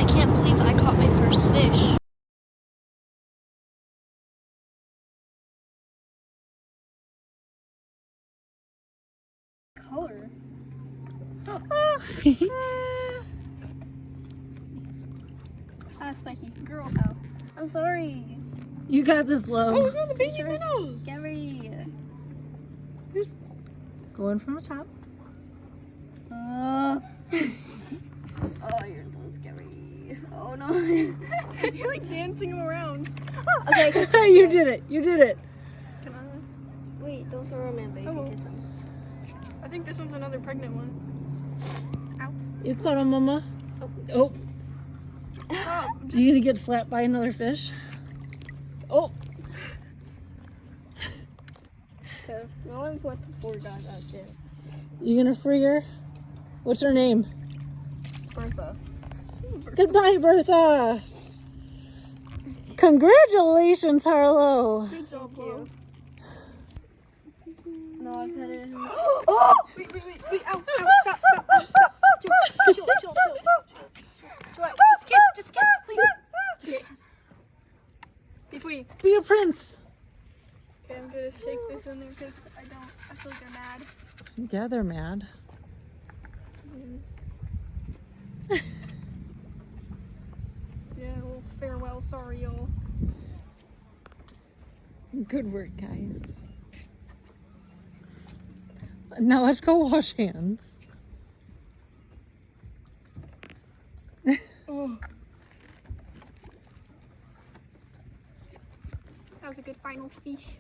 can't believe I caught my first fish. Color. Ah, Spiky. Girl, how? I'm sorry. You got this, Lo. Oh, we got the baby minnows. Scary. Here's going from the top. Oh, you're so scary. Oh no. You're like dancing them around. Okay. You did it. You did it. Can I? Wait, don't throw him in, but you can kiss him. I think this one's another pregnant one. Ow. You caught him, Mama. Oh, Stop. you gonna get slapped by another fish? Oh, Okay. Now let me put the poor dog out there. you gonna free her? What's her name? Bertha. Goodbye, Bertha. Congratulations, Harlow. Good job, Lo. No, I put it in. Oh! Wait. Ow. Stop. Chill. Chill out. Just kiss, please. Okay. Be a prince. Okay, I'm gonna shake this in there because I feel like they're mad. Yeah, they're mad. Yeah, a little farewell, sorry y'all. Good work, guys. Now let's go wash hands. Oh. That was a good final fish.